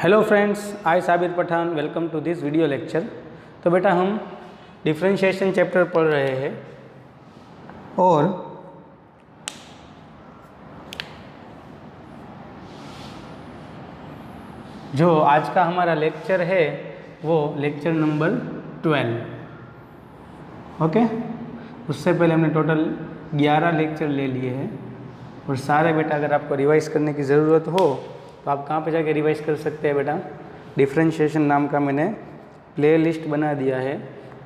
Hello friends, I Sabir Pathan welcome to this video lecture. तो बेटा हम डिफरेंशिएशन चैप्टर पढ़ रहे हैं और जो आज का हमारा लेक्चर है वो लेक्चर नंबर 12। ओके, उससे पहले हमने टोटल 11 लेक्चर ले लिए हैं और सारे बेटा अगर आपको रिवाइज करने की ज़रूरत हो तो आप कहाँ पे जाके रिवाइज कर सकते हैं बेटा। डिफरेंशिएशन नाम का मैंने प्लेलिस्ट बना दिया है,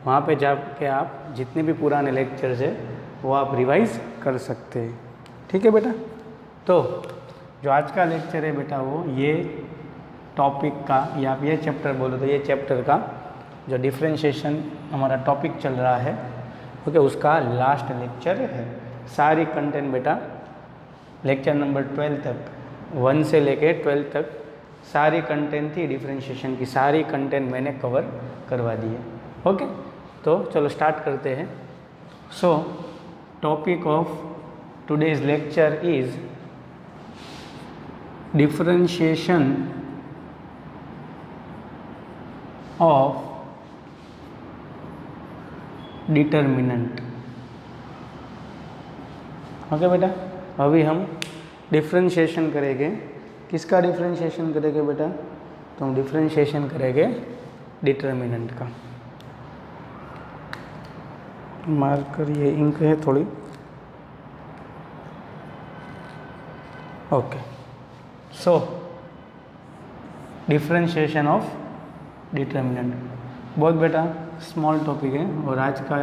वहाँ पे जाके आप जितने भी पुराने लेक्चर्स है वो आप रिवाइज कर सकते हैं। ठीक है बेटा। तो जो आज का लेक्चर है बेटा वो ये टॉपिक का या आप ये चैप्टर बोलो तो ये चैप्टर का जो डिफरेंशिएशन हमारा टॉपिक चल रहा है ओके, उसका लास्ट लेक्चर है। सारी कंटेंट बेटा लेक्चर नंबर 12 तक 1 से लेके 12 तक सारी कंटेंट थी डिफरेंशिएशन की, सारी कंटेंट मैंने कवर करवा दी है। ओके, तो चलो स्टार्ट करते हैं। सो topic of today's lecture is differentiation of determinant. Okay बेटा, अभी हम डिफरेंशिएशन करेंगे। किसका डिफरेंशिएशन करेंगे बेटा? तो हम डिफरेंशिएशन करेंगे डिटर्मिनेंट का। मार्कर ये इंक है थोड़ी। Okay, so differentiation of determinant बहुत बेटा स्मॉल टॉपिक है और आज का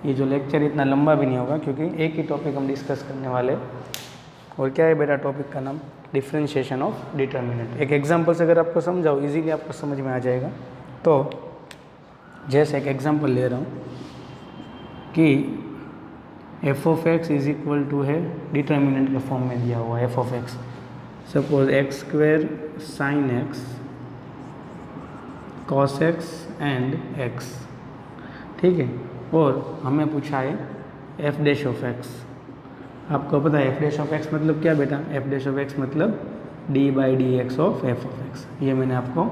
ये जो लेक्चर इतना लंबा भी नहीं होगा क्योंकि एक ही टॉपिक हम डिस्कस करने वाले। और क्या है बेटा टॉपिक का नाम? Differentiation of determinant. एक एग्जांपल से अगर आपको समझाओ इजीली आपको समझ में आ जाएगा। तो जैसे एक एग्जांपल ले रहा हूँ कि F of X is equal to है डिटर्मिनेंट के फॉर्म में दिया हुआ F of X. Suppose X square sine X cos X and X. ठीक है, और हमें पूछा है एफ डैश ऑफ एक्स। आपको पता है एफ डैश ऑफ एक्स मतलब क्या बेटा? एफ डैश ऑफ एक्स मतलब D by D X of F of x. ये मैंने आपको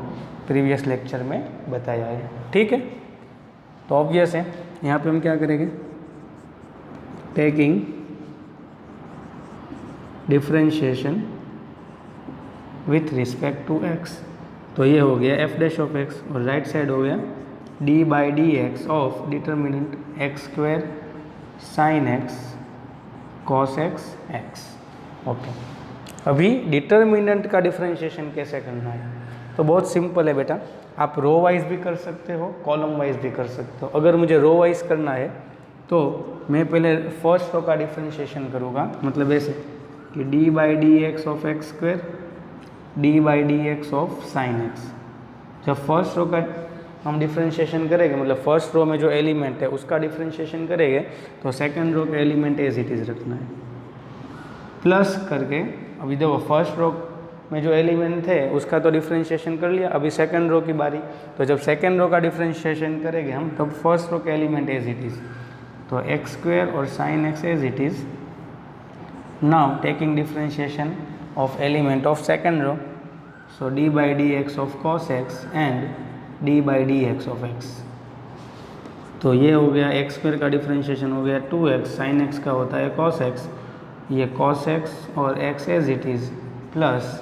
प्रीवियस लेक्चर में बताया है। ठीक है, तो ऑब्वियस है यहाँ पे हम क्या करेंगे? Taking differentiation with respect to X. तो ये हो गया एफ डैश ऑफ एक्स और राइट साइड हो गया D by D X of determinant X square sine X cos X X. Okay, अभी डिटर्मिनेंट का डिफरेंशिएशन कैसे करना है? तो बहुत सिंपल है बेटा। आप रो वाइज भी कर सकते हो, कॉलम वाइज भी कर सकते हो। अगर मुझे रो वाइज करना है तो मैं पहले फर्स्ट रो का डिफरेंशिएशन करूँगा, मतलब ऐसे कि D by D X of x square D by D X of sine x. जब फर्स्ट रो का हम डिफरेंशिएशन करेंगे, मतलब फर्स्ट रो में जो एलिमेंट है उसका डिफरेंशिएशन करेंगे तो सेकंड रो का एलिमेंट एज इट इज़ रखना है प्लस करके। अभी देखो फर्स्ट रो में जो एलिमेंट थे उसका तो डिफरेंशिएशन कर लिया, अभी सेकंड रो की बारी। तो जब सेकंड रो का डिफरेंशिएशन करेंगे हम तब फर्स्ट रो का एलिमेंट एज इट इज़, तो एक्स स्क्वेयर और sine X as it is. Now taking differentiation of element of second row, so D by D X of cos X and D by D X of X. तो ये हो गया x square का differentiation हो गया 2x, sine x का होता है कॉस एक्स, ये कॉस एक्स और X as it is plus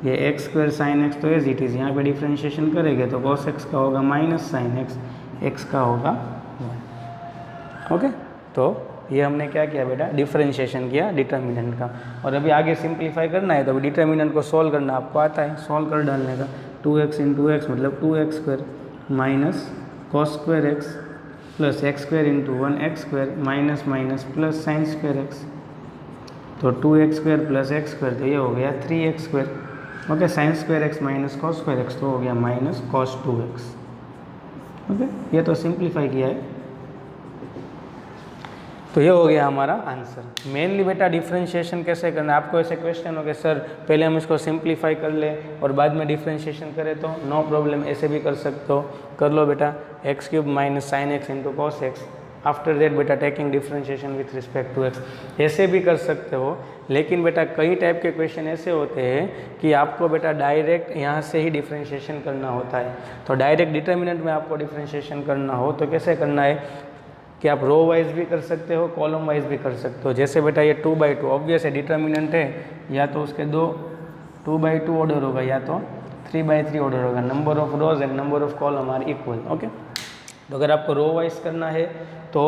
ये एक्स स्क्वेयर साइन एक्स तो एज इट इज़। यहाँ पे डिफरेंशिएशन करेंगे तो कॉस एक्स का होगा माइनस साइन एक्स, एक्स का होगा 1। ओके, तो ये हमने क्या किया बेटा? डिफरेंशिएशन किया डिटर्मिनेंट का। और अभी आगे सिंप्लीफाई करना है तो अभी डिटर्मिनेंट को सॉल्व करना आपको आता है, सॉल्व कर डालने का। 2x इंटू एक्स मतलब 2x square minus cos square x plus x square into 1x square minus minus plus sine square x. तो 2x square plus x square तो ये हो गया 3x square. Okay, sine square x minus cos square x तो हो गया minus cos 2x। Okay, ये तो सिंप्लीफाई किया है। तो ये हो गया हमारा आंसर। मेनली बेटा डिफरेंशिएशन कैसे करना है? आपको ऐसे क्वेश्चन हो गए सर पहले हम इसको सिंप्लीफाई कर ले और बाद में डिफरेंशिएशन करें, तो नो प्रॉब्लम, ऐसे भी कर सकते हो। कर लो बेटा। X cube minus sine x into cos x after that बेटा taking differentiation with respect to x, ऐसे भी कर सकते हो। लेकिन बेटा कई टाइप के क्वेश्चन ऐसे होते हैं कि आपको बेटा डायरेक्ट यहाँ से ही डिफरेंशिएशन करना होता है। तो डायरेक्ट डिटर्मिनेंट में आपको डिफरेंशिएशन करना हो तो कैसे करना है कि आप रो वाइज भी कर सकते हो, कॉलम वाइज भी कर सकते हो। जैसे बेटा ये 2/2 ऑब्वियस है, डिटर्मिनेंट है, या तो उसके 2/2 ऑर्डर होगा या तो 3/3 ऑर्डर होगा। Number of rows and number of column are equal. Okay, तो अगर आपको रो वाइज करना है तो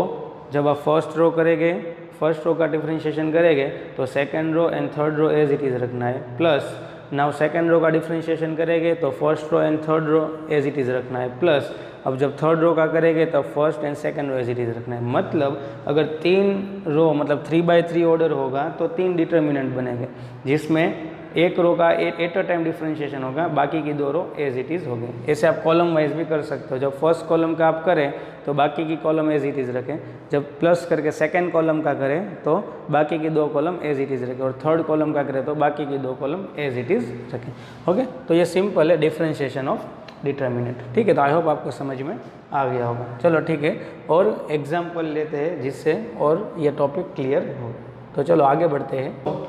जब आप फर्स्ट रो करेंगे, फर्स्ट रो का डिफरेंशिएशन करेंगे तो second row and third row as it is रखना है, प्लस नाउ सेकंड रो का डिफरेंशिएशन करेंगे तो first row and third row as it is रखना है, प्लस अब जब थर्ड रो का करेंगे तब first and second row as it is रखना है। मतलब अगर 3 रो मतलब 3/3 ऑर्डर होगा तो 3 डिटर्मिनेंट बनेंगे, जिसमें एक रो का एट अ टाइम डिफरेंशिएशन होगा, बाकी की 2 रो एज इट इज़ हो गए। ऐसे आप कॉलम वाइज भी कर सकते हो। जब फर्स्ट कॉलम का आप करें तो बाकी की कॉलम एज इट इज़ रखें, जब प्लस करके सेकंड कॉलम का करें तो बाकी की 2 कॉलम एज इट इज़ रखें, और थर्ड कॉलम का करें तो बाकी की 2 कॉलम एज इट इज़ रखें। ओके, तो ये सिंपल है डिफरेंशिएशन ऑफ डिटर्मिनेंट। ठीक है, तो आई होप आपको समझ में आ गया होगा। चलो ठीक है, और एग्जाम्पल लेते हैं जिससे और ये टॉपिक क्लियर हो। तो चलो आगे बढ़ते हैं।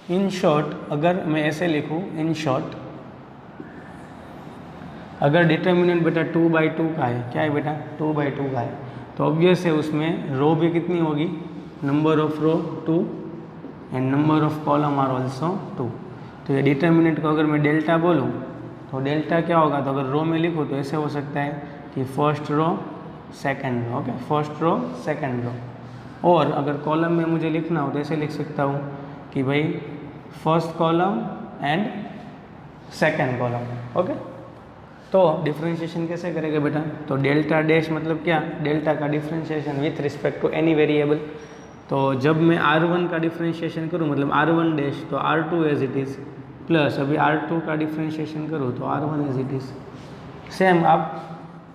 इन शॉर्ट अगर मैं ऐसे लिखूँ, इन शॉर्ट अगर डिटर्मिनेंट बेटा 2/2 का है, क्या है बेटा 2/2 का है, तो ऑब्वियस है उसमें रो भी कितनी होगी, number of row 2 and number of column are also 2। तो ये डिटर्मिनेंट को अगर मैं डेल्टा बोलूँ तो डेल्टा क्या होगा, तो अगर रो में लिखूँ तो ऐसे हो सकता है कि first row second row. Okay, first row second row. और अगर कॉलम में मुझे लिखना हो तो ऐसे लिख सकता हूँ कि भाई first column and second column. Okay, तो डिफरेंशिएशन कैसे करेंगे बेटा, तो डेल्टा डैश मतलब क्या, डेल्टा का differentiation with respect to any variable. तो जब मैं R1 का डिफरेंशिएशन करूँ मतलब R1 डैश तो R2 as it is, plus अभी R2 का डिफरेंशिएशन करूँ तो R1 as it is. Same आप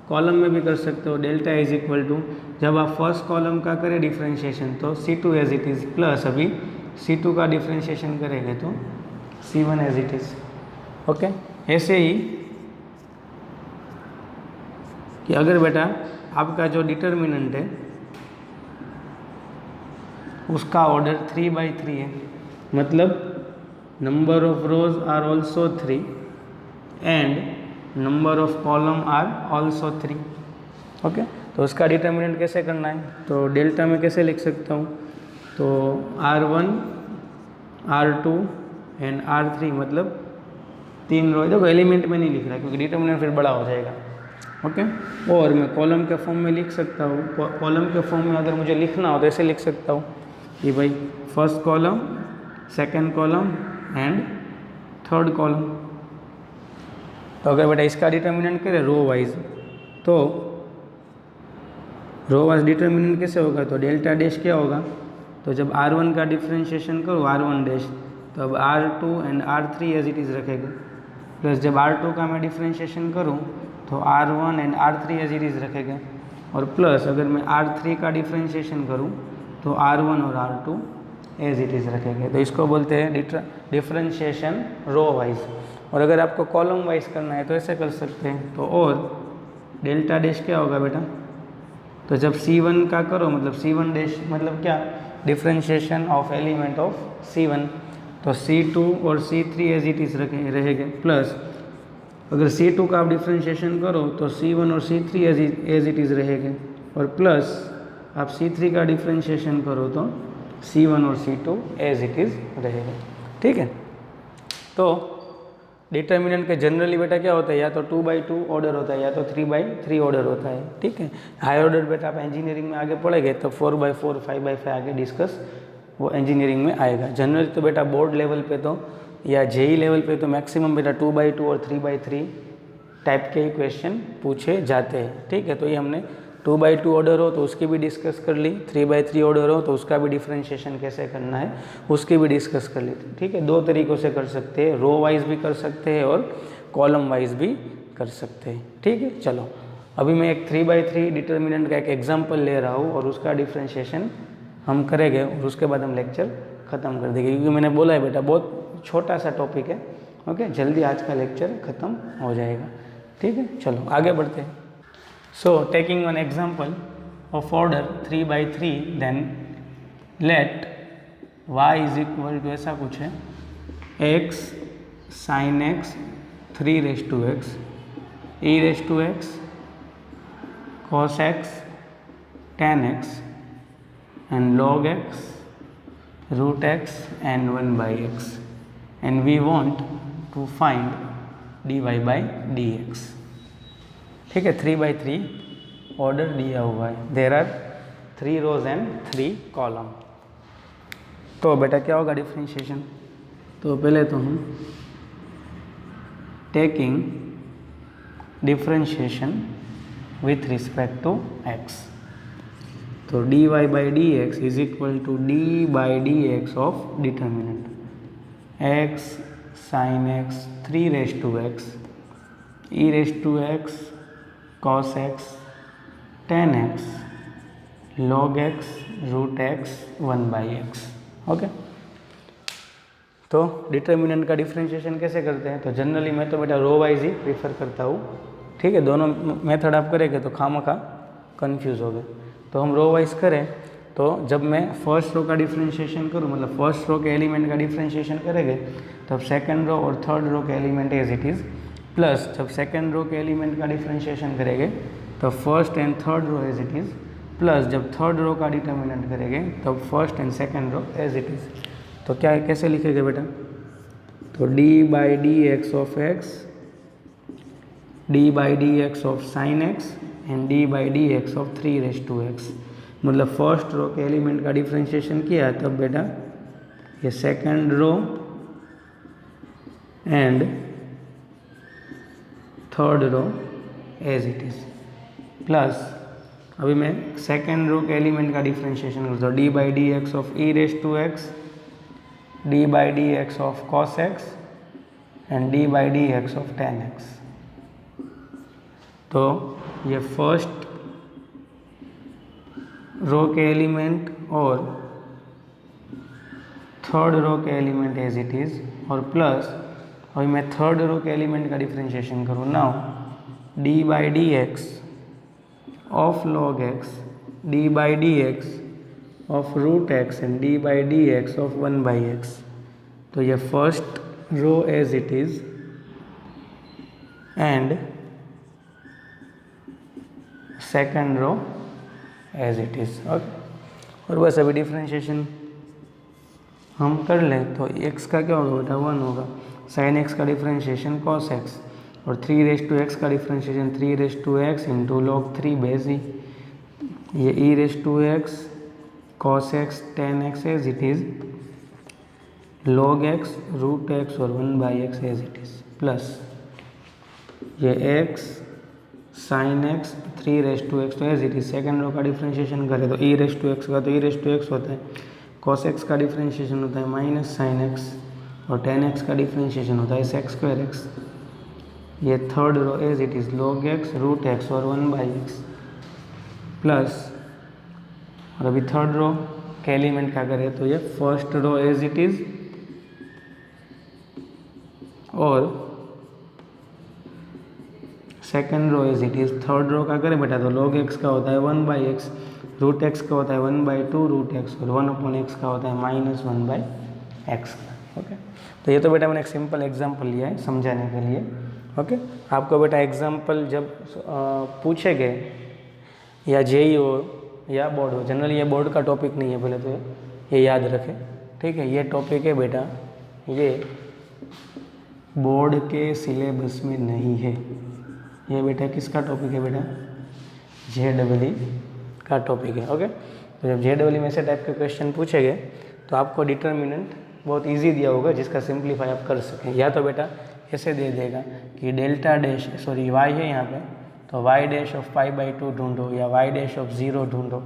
कॉलम में भी कर सकते हो, डेल्टा इज इक्वल टू जब आप फर्स्ट कॉलम का करें डिफरेंशिएशन तो C2 as it is, plus अभी C2 का डिफरेंशिएशन करेंगे तो C1 as it is. Okay, ऐसे ही कि अगर बेटा आपका जो डिटर्मिनेंट है उसका ऑर्डर 3/3 है, मतलब number of rows are also 3 and number of column are also 3। Okay, तो उसका डिटर्मिनेंट कैसे करना है, तो डेल्टा में कैसे लिख सकता हूँ, तो R1 R2 एंड R3 मतलब 3 रो। देखो एलिमेंट में नहीं लिख रहा क्योंकि डिटर्मिनेंट फिर बड़ा हो जाएगा। ओके, और मैं कॉलम के फॉर्म में लिख सकता हूँ, कॉलम के फॉर्म में अगर मुझे लिखना हो तो ऐसे लिख सकता हूँ कि भाई first column second column and third column. तो अगर बेटा इसका डिटर्मिनेंट करें रो वाइज, तो रो वाइज डिटर्मिनेंट कैसे होगा, तो डेल्टा डैश क्या होगा, तो जब R1 का डिफरेंशिएशन करो R1 डैश तो अब R2 and R3 as it is रखेगा, प्लस जब R2 का मैं डिफरेंशिएशन करूँ तो R1 and R3 as it is रखेगा, और प्लस अगर मैं R3 का डिफरेंशिएशन करूँ तो R1 और R2 एज इट इज़ रखेंगे। तो इसको बोलते हैं डिफरेंशिएशन रो वाइज। और अगर आपको कॉलम वाइज करना है तो ऐसे कर सकते हैं, तो और डेल्टा डैश क्या होगा बेटा, तो जब C1 का करो मतलब C1 डैश मतलब क्या, differentiation of element of C1, तो C2 और C3 एज इट इज़ रहेंगे, प्लस अगर C2 का आप डिफरेंशिएशन करो तो C1 और C3 एज इट इज़ रहेंगे, और प्लस आप C3 का डिफरेंशिएशन करो तो C1 और C2 एज इट इज़ रहेगा। ठीक है, तो डिटर्मिनेंट के जनरली बेटा क्या होता है, या तो 2/2 ऑर्डर होता है या तो 3/3 ऑर्डर होता है। ठीक है, हाई ऑर्डर बेटा आप इंजीनियरिंग में आगे पढ़ेंगे तो 4/4 5/5 आगे डिस्कस वो इंजीनियरिंग में आएगा। जनरली तो बेटा बोर्ड लेवल पे तो या JEE लेवल पे तो मैक्सिमम बेटा 2/2 और 3/3 टाइप के क्वेश्चन पूछे जाते हैं। ठीक है, तो ये हमने 2/2 ऑर्डर हो तो उसकी भी डिस्कस कर ली, 3/3 ऑर्डर हो तो उसका भी डिफरेंशिएशन कैसे करना है उसकी भी डिस्कस कर ली थी। ठीक है, 2 तरीक़ों से कर सकते हैं, रो वाइज भी कर सकते हैं और कॉलम वाइज भी कर सकते हैं। ठीक है, चलो अभी मैं एक 3/3 डिटर्मिनेंट का एक एग्जाम्पल ले रहा हूँ और उसका डिफरेंशिएशन हम करेंगे और उसके बाद हम लेक्चर ख़त्म कर देंगे, क्योंकि मैंने बोला है बेटा बहुत छोटा सा टॉपिक है। ओके, जल्दी आज का लेक्चर ख़त्म हो जाएगा। ठीक है, चलो आगे बढ़ते हैं। So taking one example, of order 3/3, then let y is equal to ऐसा कुछ है x sin x 3 raised to x e raised to x cos x tan x and log x root x and 1 by x, and we want to find dy by dx. ठीक है, 3/3 order दिया हुआ है, there are 3 rows and 3 column. तो बेटा क्या होगा differentiation? तो पहले तो हम taking differentiation with respect to x, तो dy by dx is equal to d by dx of determinant x sin x 3 raised to x e raised to x cos x tan x log x root x 1 by x। Okay, तो determinant का differentiation कैसे करते हैं? तो generally मैं तो बेटा row wise ही prefer करता हूँ। ठीक है, दोनों मेथड आप करेंगे तो खामखा कंफ्यूज हो गए। तो हम रो वाइज करें तो जब मैं फर्स्ट रो का डिफ्रेंशिएशन करूँ, मतलब फर्स्ट रो के एलिमेंट का डिफ्रेंशिएशन करेंगे, तब सेकंड रो और थर्ड रो के element as it is, plus जब सेकंड रो के एलिमेंट का डिफ्रेंशिएशन करेंगे तब first and third row as it is, plus जब थर्ड रो का डिटर्मिनेंट करेंगे तब first and second row as it is. तो क्या कैसे लिखेंगे बेटा? तो d by dx of x, d by dx of sin x and d by dx of 3 raised to x, मतलब फर्स्ट रो के एलिमेंट का डिफ्रेंशिएशन किया है तब बेटा ये second row and third row as it is, plus अभी मैं सेकंड रो के एलिमेंट का डिफ्रेंशिएशन करता हूँ, d by dx of e raised to x, d by dx of cos x and d by dx of tan x। तो ये first row के element और थर्ड रो के एलिमेंट एज इट इज़, और plus अभी मैं third row के element का डिफ्रेंशिएशन करूँ। Now d by dx of log x, d by dx of root x and d by dx of 1 by x। तो ये first row as it is and second row as it is. Okay, और बस अभी differentiation हम कर लें तो x का क्या होगा बेटा? 1 होगा, sin x का डिफ्रेंशिएशन cos x, और 3 raised to x का differentiation 3 raised to x into log 3 base ही, ये e raised to x cos x tan x as it is, log x root x और 1 by x as it is, plus ये x sin x 3 raised to x, तो as it is second row का differentiation करें तो e raised to x का तो e raised to x होता है, cos x का डिफ्रेंशिएशन होता है माइनस sin x, और tan x का डिफ्रेंशिएशन होता है sec square x। ये third row as it is log x root x और 1 by x, प्लस और अभी थर्ड रो के एलिमेंट क्या करें तो ये first row as it is और second row as it is. Third row का करें बेटा तो log x का होता है 1 by x, रूट x का होता है 1 by 2 रूट x, और 1 upon x का होता है माइनस 1 by x। ओके, तो ये तो बेटा मैंने एक सिंपल एग्जांपल लिया है समझाने के लिए। ओके, आपको बेटा एग्जांपल जब पूछेंगे या जेई हो या बोर्ड हो, जनरली ये बोर्ड का टॉपिक नहीं है, पहले तो ये याद रखें। ठीक है, ये टॉपिक है बेटा, ये बोर्ड के सिलेबस में नहीं है। ये बेटा किसका टॉपिक है बेटा? JEE का टॉपिक है। ओके, तो जब JEE में से टाइप के क्वेश्चन पूछेंगे तो आपको डिटर्मिनेंट बहुत इजी दिया होगा जिसका सिंप्लीफाई आप कर सकें। या तो बेटा ऐसे दे देगा कि डेल्टा डैश सॉरी y है यहाँ पे, तो y डैश ऑफ π/2 ढूंढो या y डैश ऑफ 0 ढूंढो।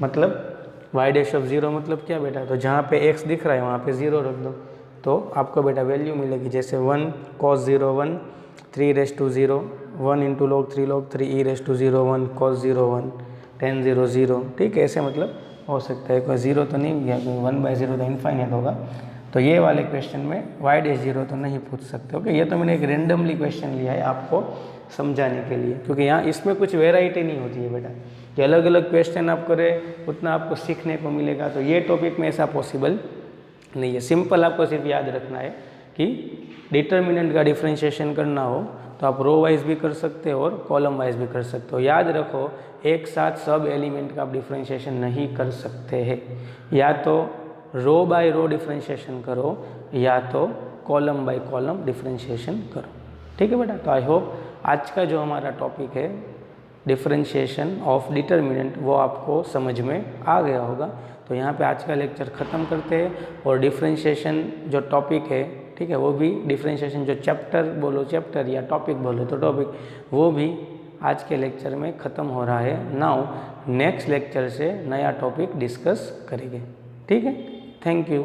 मतलब y डैश ऑफ 0 मतलब क्या बेटा? तो जहाँ पे x दिख रहा है वहाँ पे 0 रख दो, तो आपको बेटा वैल्यू मिलेगी जैसे 1 cos 0 1 3 raised to 0 1 into log 3 e raised to 0 1 cos 0 1 tan 0 0। ठीक है, ऐसे मतलब हो सकता है, कोई 0 तो नहीं गया, कोई 1/0 तो इनफाइनाइट होगा। तो ये वाले क्वेश्चन में y डैश 0 तो नहीं पूछ सकते। ओके, ये तो मैंने एक रेंडमली क्वेश्चन लिया है आपको समझाने के लिए, क्योंकि यहाँ इसमें कुछ वेराइटी नहीं होती है बेटा। कि अलग अलग क्वेश्चन आप करें उतना आपको सीखने को मिलेगा। तो ये टॉपिक में ऐसा पॉसिबल नहीं है। सिंपल आपको सिर्फ याद रखना है कि डिटर्मिनेंट का डिफ्रेंशिएशन करना हो तो आप रो वाइज भी कर सकते हो और कॉलम वाइज भी कर सकते हो। याद रखो एक साथ सब एलिमेंट का आप डिफ्रेंशिएशन नहीं कर सकते हैं, या तो रो बाय रो डिफ्रेंशिएशन करो या तो कॉलम बाय कॉलम डिफ्रेंशिएशन करो। ठीक है बेटा। तो आई होप आज का जो हमारा टॉपिक है डिफ्रेंशिएशन ऑफ डिटर्मिनेंट वो आपको समझ में आ गया होगा। तो यहाँ पे आज का लेक्चर ख़त्म करते हैं और डिफ्रेंशिएशन जो टॉपिक है, ठीक है, वो भी डिफ्रेंशिएशन जो चैप्टर बोलो चैप्टर या टॉपिक बोलो तो टॉपिक, वो भी आज के लेक्चर में ख़त्म हो रहा है। नाउ नेक्स्ट लेक्चर से नया टॉपिक डिस्कस करेंगे। ठीक है, थैंक यू।